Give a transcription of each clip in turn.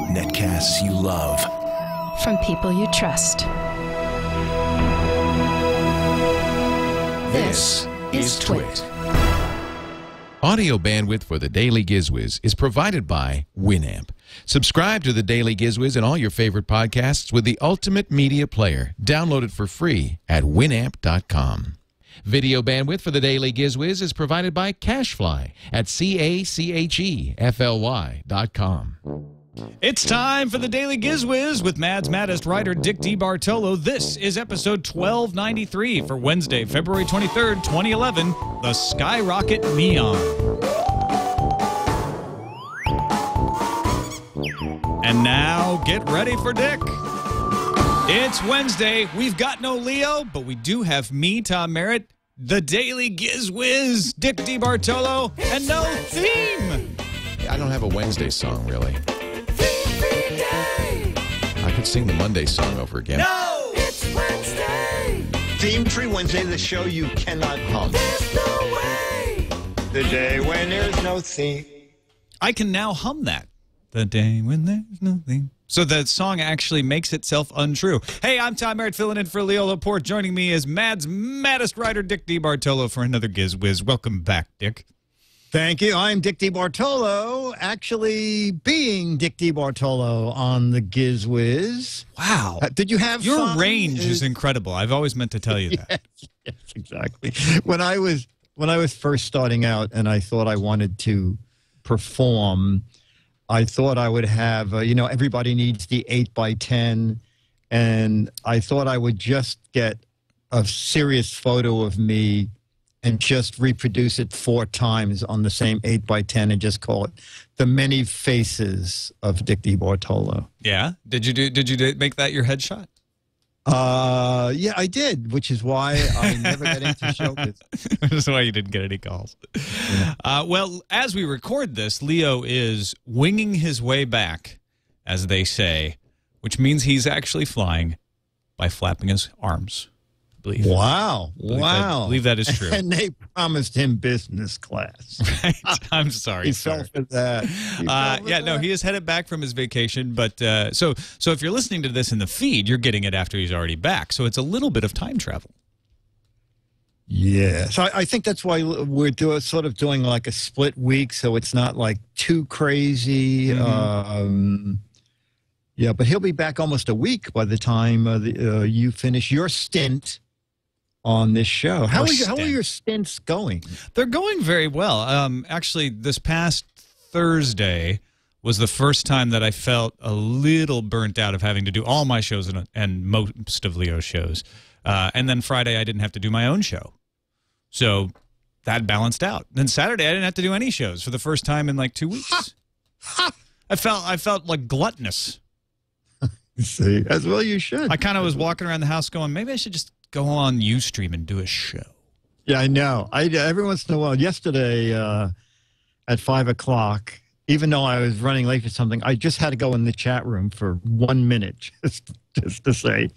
Netcasts you love. From people you trust. This is TWiT. Audio bandwidth for the Daily GizWiz is provided by Winamp. Subscribe to the Daily GizWiz and all your favorite podcasts with the ultimate media player. Download it for free at winamp.com. Video bandwidth for the Daily GizWiz is provided by CacheFly at CacheFly.com. It's time for the Daily GizWiz with Mad's maddest writer, Dick DeBartolo. This is episode 1293 for Wednesday, February 23rd, 2011, the Skyrocket Meon. And now, get ready for Dick. It's Wednesday. We've got no Leo, but we do have me, Tom Merritt, the Daily GizWiz, Dick DeBartolo, and no theme. I don't have a Wednesday song, really. I could sing the Monday song over again. No! It's Wednesday! Theme Tree Wednesday, the show you cannot hum. There's no way! The day when there's no theme. I can now hum that. The day when there's no theme. So the song actually makes itself untrue. Hey, I'm Tom Merritt, filling in for Leo Laporte. Joining me is Mad's maddest writer, Dick DeBartolo, for another GizWiz. Welcome back, Dick. Thank you. I'm Dick DeBartolo, actually being Dick DeBartolo on the GizWiz. Wow. Did you have Your fun? range is incredible. I've always meant to tell you that. Yes, exactly. When I was first starting out and I thought I wanted to perform, I thought I would have, everybody needs the 8x10, and I thought I would just get a serious photo of me and just reproduce it 4 times on the same 8x10 and just call it The Many Faces of Dick DeBartolo. Yeah? Did you make that your headshot? Yeah, I did, which is why I never got into showbiz. That's why you didn't get any calls. Yeah. Well, as we record this, Leo is winging his way back, as they say, which means he's actually flying by flapping his arms. Wow. I believe that is true. And they promised him business class. Right? I'm sorry. He fell for that. He is headed back from his vacation. But so if you're listening to this in the feed, you're getting it after he's already back. So it's a little bit of time travel. Yeah. So I think that's why we're sort of doing like a split week, so it's not like too crazy. Mm-hmm. Yeah, but he'll be back almost a week by the time you finish your stint on this show. How are your stints going? They're going very well. Actually, this past Thursday was the first time that I felt a little burnt out of having to do all my shows and most of Leo's shows. And then Friday, I didn't have to do my own show. So that balanced out. Then Saturday, I didn't have to do any shows for the first time in like 2 weeks. I felt like gluttonous. See, as well you should. I kind of was walking around the house going, maybe I should just go on Ustream and do a show. Yeah, I know. Every once in a while, yesterday at 5 o'clock, even though I was running late for something, I just had to go in the chat room for 1 minute just to say,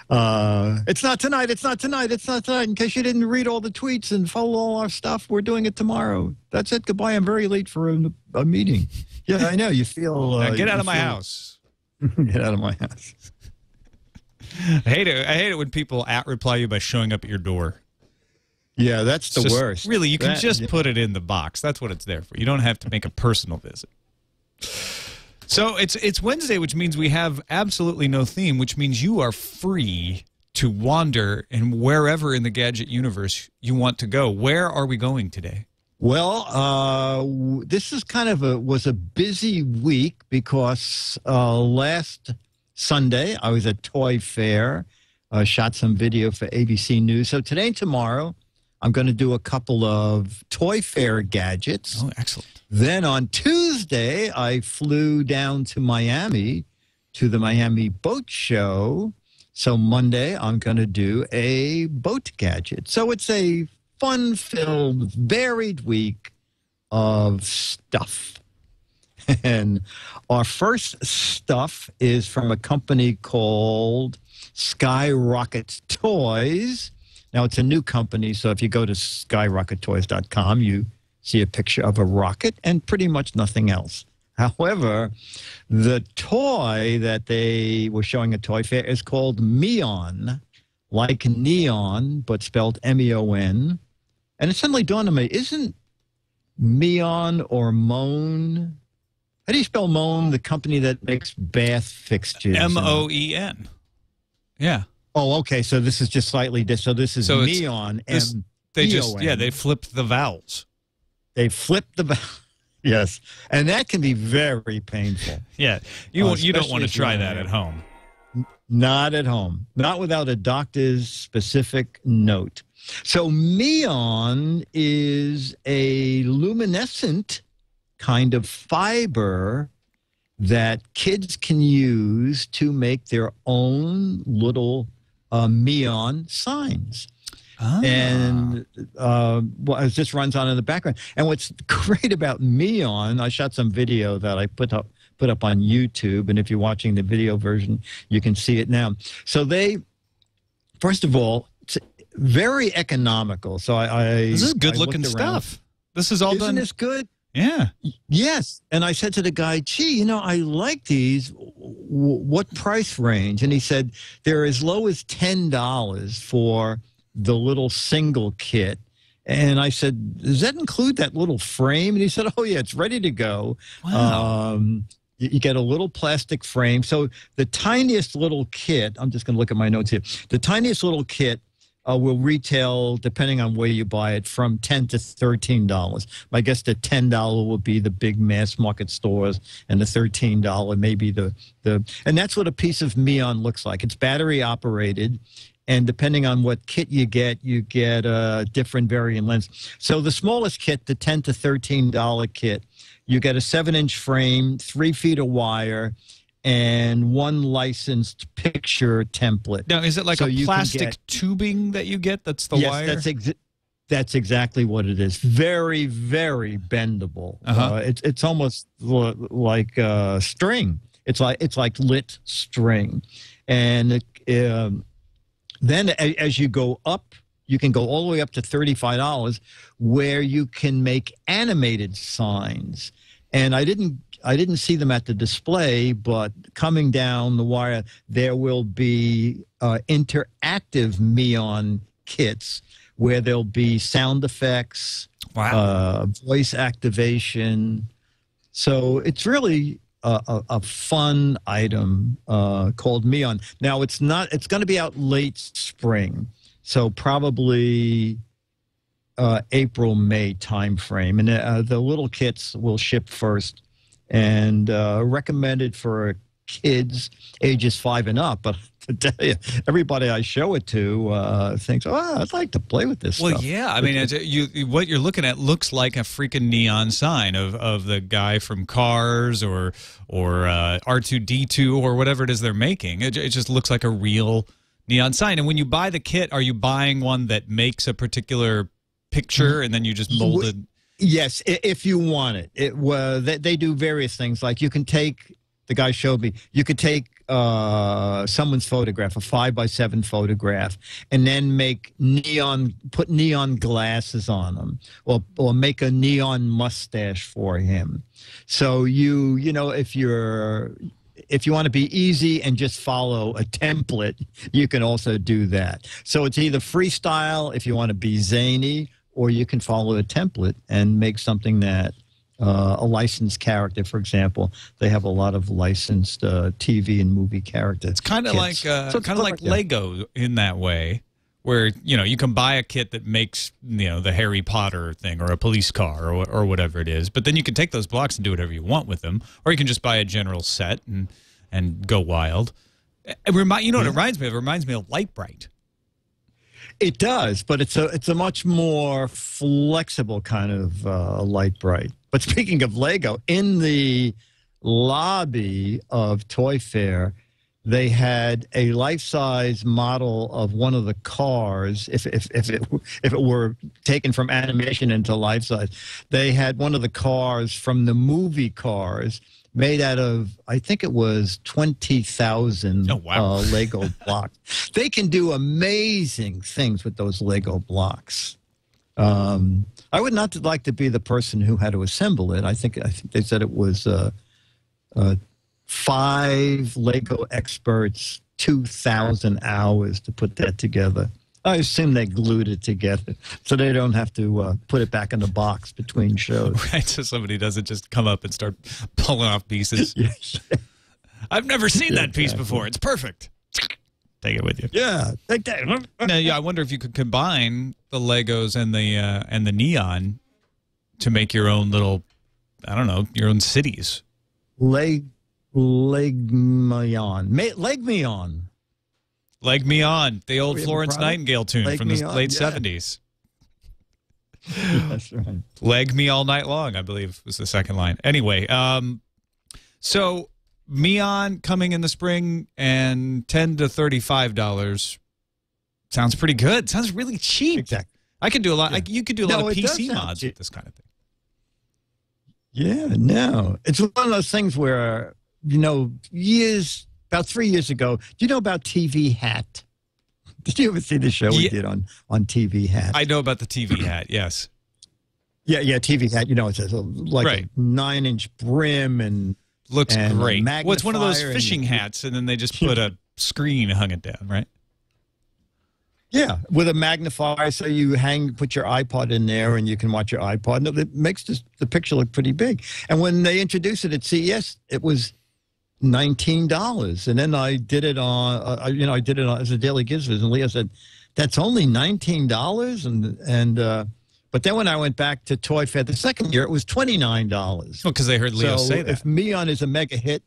it's not tonight, it's not tonight, it's not tonight. In case you didn't read all the tweets and follow all our stuff, we're doing it tomorrow. That's it. Goodbye. I'm very late for a meeting. Yeah, I know. You feel... Now get out of my house. Get out of my house. I hate it when people reply you by showing up at your door. Yeah, that's the worst. Really, you can just put it in the box. That's what it's there for. You don't have to make a personal visit. So it's Wednesday, which means we have absolutely no theme, which means you are free to wander in wherever in the gadget universe you want to go. Where are we going today? Well, this is kind of was a busy week because last Sunday I was at Toy Fair, shot some video for ABC News. So today and tomorrow I'm going to do a couple of Toy Fair gadgets. Oh, excellent. Then on Tuesday I flew down to Miami to the Miami Boat Show. So Monday I'm going to do a boat gadget. So it's a fun-filled, varied week of stuff. And our first stuff is from a company called Skyrocket Toys. Now, it's a new company, so if you go to skyrockettoys.com, you see a picture of a rocket and pretty much nothing else. However, the toy that they were showing at Toy Fair is called Meon, like neon, but spelled M-E-O-N. And it suddenly dawned on me, isn't Meon or Moan? How do you spell Moan, the company that makes bath fixtures? M-O-E-N. Yeah. Oh, okay. So this is just slightly different. So this is Meon. They flipped the vowels. They flipped the vowels. Yes. And that can be very painful. Yeah. You don't want to try that at home. Not at home. Not without a doctor's specific note. So Meon is a luminescent kind of fiber that kids can use to make their own little Meon signs. Ah. And it just runs on in the background. And what's great about Meon, I shot some video that I put up on YouTube, and if you're watching the video version, you can see it now. So first of all, it's very economical. So this is good-looking stuff. This is all done. Isn't this good? Yeah. Yes. And I said to the guy, gee, I like these. What price range? And he said, they're as low as $10 for the little single kit. And I said, does that include that little frame? And he said, oh, yeah, it's ready to go. Wow. You get a little plastic frame. So the tiniest little kit, I'm just going to look at my notes here. The tiniest little kit will retail, depending on where you buy it, from $10 to $13. I guess the $10 will be the big mass market stores, and the $13 maybe and that's what a piece of Meon looks like. It's battery operated. And depending on what kit you get different varying lengths. So the smallest kit, the $10 to $13 kit, you get a 7-inch frame, 3 feet of wire, and 1 licensed picture template. Now, is it like a plastic tubing that you get that's the wire? Yes, that's exactly what it is. Very, very bendable. It's almost like string. It's like lit string. And then as you go up, you can go all the way up to $35, where you can make animated signs. And I didn't see them at the display, but coming down the wire, there will be interactive Meon kits where there'll be sound effects, voice activation. So it's really a fun item called Meon. Now it's going to be out late spring, so probably April, May timeframe, and the little kits will ship first, and recommended for kids ages 5 and up. But to tell you, everybody I show it to thinks, "Oh, I'd like to play with this." Well, stuff. yeah. I mean, what you're looking at looks like a freaking neon sign of the guy from Cars or R2-D2 or whatever it is they're making. It just looks like a real neon sign. And when you buy the kit, are you buying one that makes a particular picture and then you just mold it? Yes, if you want it. They do various things. Like you can take, the guy showed me, you could take someone's photograph, a 5x7 photograph, and then put neon glasses on them, or make a neon mustache for him. So if you want to be easy and just follow a template, you can also do that. So it's either freestyle if you want to be zany, or you can follow a template and make something that a licensed character, for example. They have a lot of licensed TV and movie characters. It's kind of like Lego in that way, where you can buy a kit that makes the Harry Potter thing or a police car or whatever it is, but then you can take those blocks and do whatever you want with them, or you can just buy a general set and go wild. What it reminds me of? It reminds me of Light Bright. It does, but it's a much more flexible kind of Light Bright. But speaking of Lego, in the lobby of Toy Fair, they had a life-size model of one of the cars. If it were taken from animation into life-size, they had one of the cars from the movie Cars, made out of, I think it was 20,000 Lego blocks. They can do amazing things with those Lego blocks. I would not like to be the person who had to assemble it. I think they said it was 5 Lego experts, 2,000 hours to put that together. I assume they glued it together so they don't have to put it back in the box between shows. Right, so somebody doesn't just come up and start pulling off pieces. Yes. I've never seen that piece before. It's perfect. Take it with you. Yeah, take that. Now, yeah, I wonder if you could combine the Legos and the neon to make your own little, I don't know, your own cities. Leg Meon. Leg Meon. Leg Me On, the old We have a Florence product? Nightingale tune Leg from Me the On, late yeah. 70s. That's right. Leg Me All Night Long, I believe, was the second line. Anyway, so Meon coming in the spring and $10 to $35 sounds pretty good. Sounds really cheap. Exactly. I could do a lot. Yeah. You could do a lot No, of it does PC sound mods cheap. with this kind of thing. Yeah, no. It's one of those things where, about 3 years ago, do you know about TV Hat? Did you ever see the show we did on TV Hat? I know about the TV hat, yes. Yeah, TV Hat. It's like Right. a 9-inch brim and Looks and a great. Well, it's one of those magnifier and- fishing hats, and then they just put a screen and hung it down, right? yeah, with a magnifier, so you put your iPod in there, and you can watch your iPod. And it makes the picture look pretty big. And when they introduced it at CES, it was $19, and then I did it on, I did it as a daily GizWiz, and Leah said, "That's only $19," and but then when I went back to Toy Fair the second year, it was $29. Well, because they heard Leo So say that. if Meon is a mega hit,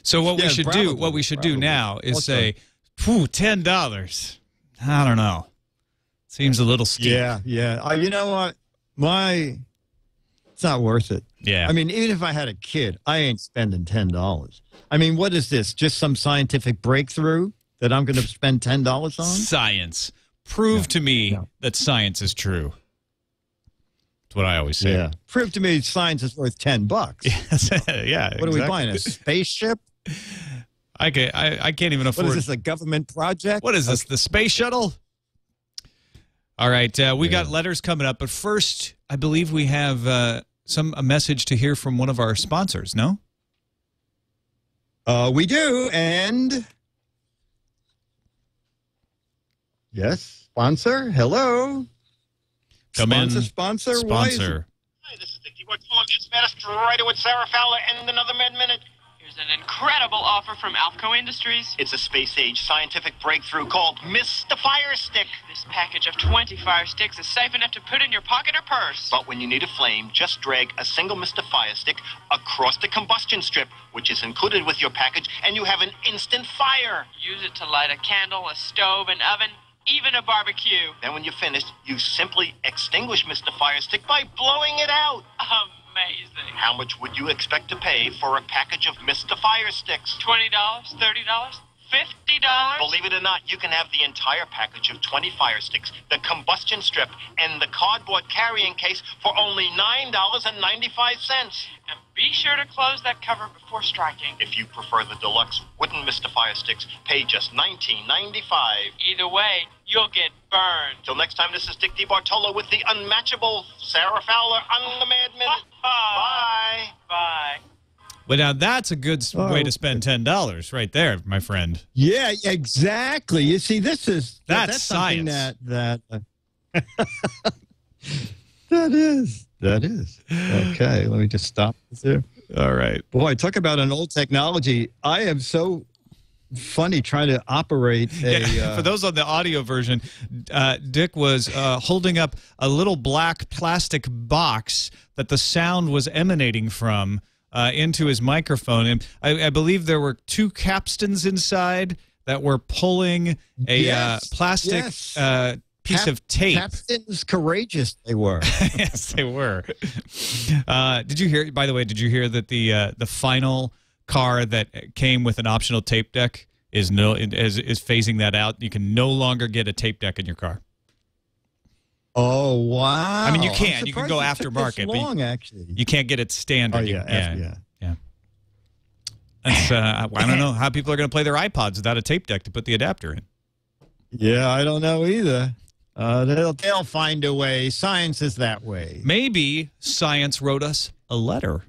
So what we Yeah, should probably, do, what we should do probably. now is Also- say, $10. I don't know. Seems a little steep. yeah. You know what? It's not worth it. Yeah. I mean, even if I had a kid, I ain't spending $10. I mean, what is this? Just some scientific breakthrough that I'm going to spend $10 on? Science. Prove to me that science is true. That's what I always say. Yeah. Prove to me science is worth $10. Yeah. What are we buying? A spaceship? I can't even afford. What is this? A government project? What is this? The space shuttle? All right, we got letters coming up, but first, I believe we have a message to hear from one of our sponsors. No? We do, and yes, sponsor. Hello, Come in, sponsor. sponsor. Hi, this is the DeBartolo. It's Fast Rider with Sarah Fowler and another Mad Minute. Here's an incredible offer from Alfco Industries. It's a space-age scientific breakthrough called Mr. Fire Stick. This package of 20 fire sticks is safe enough to put in your pocket or purse. But when you need a flame, just drag a single Mr. Fire Stick across the combustion strip, which is included with your package, and you have an instant fire. Use it to light a candle, a stove, an oven, even a barbecue. Then when you're finished, you simply extinguish Mr. Fire Stick by blowing it out. Amazing. How much would you expect to pay for a package of Mr. Fire Sticks? $20, $30, $50. Believe it or not, you can have the entire package of 20 fire sticks, the combustion strip, and the cardboard carrying case for only $9.95. And be sure to close that cover before striking. If you prefer the deluxe wooden Mr. Fire Sticks, pay just $19.95. Either way, you'll get burned. Till next time, this is Dick DeBartolo with the unmatchable Sarah Fowler on the Mad Minute. Bye. Bye. Well, now that's a good way to spend $10 right there, my friend. Yeah, exactly. You see, that's That's something science. that that is. Okay, let me just stop this there. All right. Boy, talk about an old technology. I am so funny trying to operate a. For those on the audio version, Dick was holding up a little black plastic box that the sound was emanating from into his microphone. And I believe there were 2 capstans inside that were pulling a plastic piece of tape. Captains courageous they were. Yes, they were. Did you hear? By the way, did you hear that the final car that came with an optional tape deck is phasing that out? You can no longer get a tape deck in your car. Oh wow! I mean, you I'm can. You can go surprised it took this aftermarket, but long, actually. you can't get it standard. Oh yeah. That's, I don't know how people are going to play their iPods without a tape deck to put the adapter in. Yeah, I don't know either. They'll find a way. Science is that way. Maybe science wrote us a letter.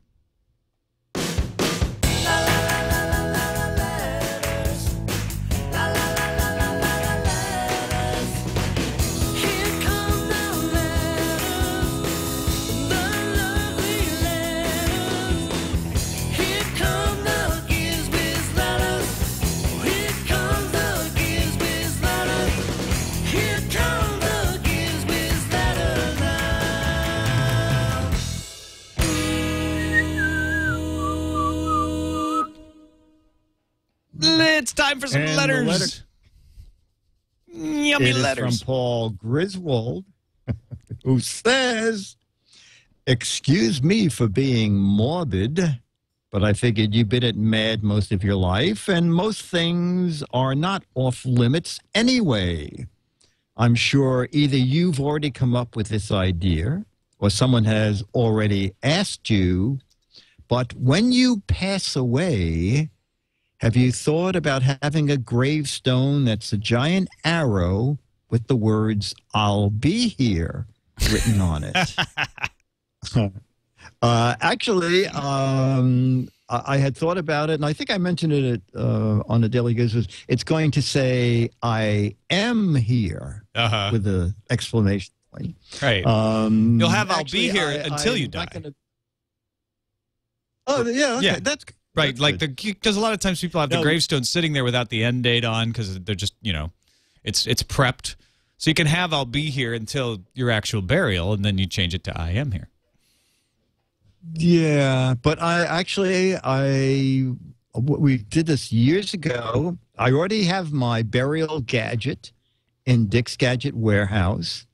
it's time for some And the letters. Yummy It is letters. from Paul Griswold, who says, "Excuse me for being morbid, but I figured you've been at Mad most of your life, and most things are not off limits anyway. I'm sure either you've already come up with this idea, or someone has already asked you, but when you pass away, have you thought about having a gravestone that's a giant arrow with the words, 'I'll be here,' written on it?" Actually, I had thought about it, and I think I mentioned it on the Daily GizWiz. It's going to say, "I am here," with an exclamation point. Right. You'll have actually, "I'll be here" until you I'm die. not gonna... Oh, yeah, okay. Yeah. That's Right, that's like good. because a lot of times people have the gravestone sitting there without the end date on because they're just, it's prepped. So you can have "I'll be here" until your actual burial, and then you change it to "I am here." Yeah, but we did this years ago. I already have my burial gadget in Dick's Gadget Warehouse.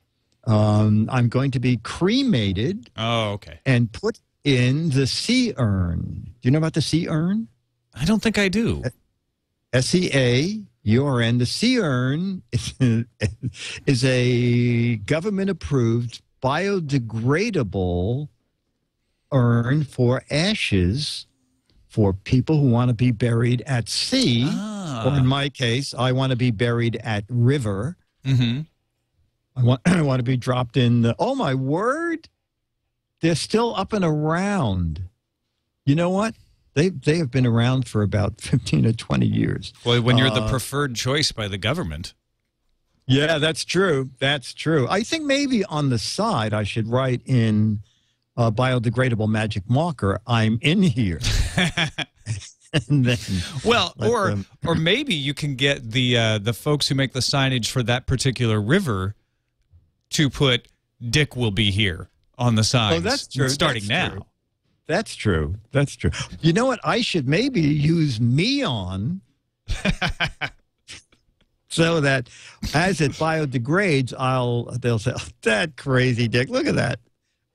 I'm going to be cremated. Oh, okay. And put in the sea urn. Do you know about the sea urn? I don't think I do. SEAURN. The sea urn is a government-approved biodegradable urn for ashes for people who want to be buried at sea. Or in my case, I want to be buried at river. Mm-hmm. I want to be dropped in the, oh my word, they're still up and around. You know what? They have been around for about 15 or 20 years. Well, when you're the preferred choice by the government. Yeah, that's true. That's true. I think maybe on the side I should write in biodegradable magic marker, "I'm in here." And then, well, or maybe you can get the folks who make the signage for that particular river to put "Dick will be here" on the signs. Oh, that's true. Starting That's now. true. That's true. That's true. You know what? I should maybe use Meon so that as it biodegrades, they'll say, "Oh, that crazy Dick, look at that.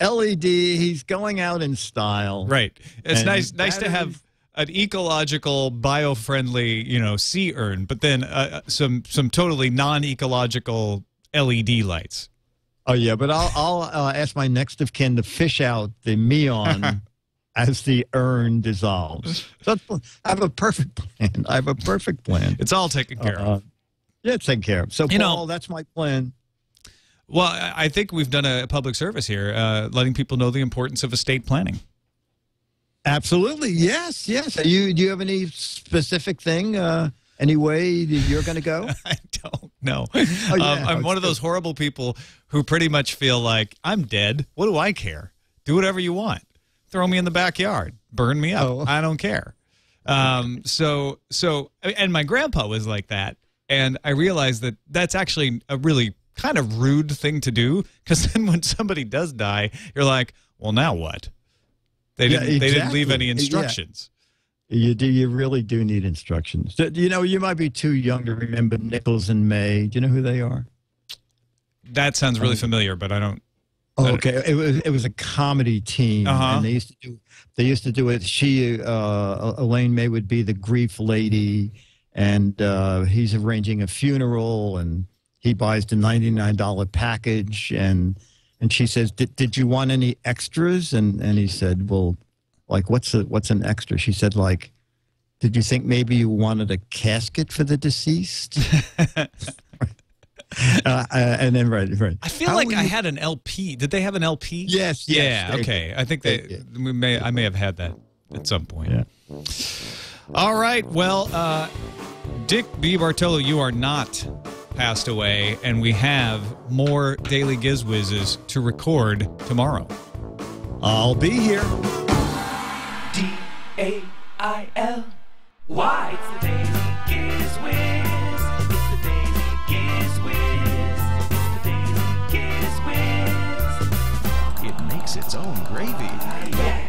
LED, he's going out in style." Right. It's And nice to have an ecological, bio-friendly, sea urn, but then some totally non-ecological LED lights. Oh yeah, but I'll ask my next of kin to fish out the Meon as the urn dissolves. So I have a perfect plan. I have a perfect plan. It's all taken care of. Yeah, it's taken care of. So Paul, that's my plan. Well, I think we've done a public service here, letting people know the importance of estate planning. Absolutely. Yes, yes. Do you have any specific thing, any way that you're going to go? I don't know. Oh, yeah. I'm one of those horrible people who pretty much feel like, I'm dead. What do I care? Do whatever you want. Throw me in the backyard. Burn me up. Oh. I don't care. So, and my grandpa was like that. And I realized that that's actually a really kind of rude thing to do, because then when somebody does die, you're like, well, now what? They didn't leave any instructions. Yeah. You really do need instructions. You might be too young to remember Nichols and May. Do you know who they are? That sounds really familiar, but I don't. Oh, okay. It was a comedy team, and they used to do it. Elaine May would be the grief lady, and he's arranging a funeral, and he buys the $99 package, and she says, "Did you want any extras?" And he said, "Well, like what's an extra?" She said, "Like, did you think maybe you wanted a casket for the deceased?" And then right. I feel like I had an LP. Did they have an LP? Yes. Yeah. Okay. I think I may have had that at some point. Yeah. All right. Well, Dick DeBartolo, you are not passed away, and we have more Daily GizWizzes to record tomorrow. I'll be here. DAILY. It's the Daily GizWiz. It's the Daily GizWiz. It's the Daily GizWiz. It makes its own gravy. Yeah.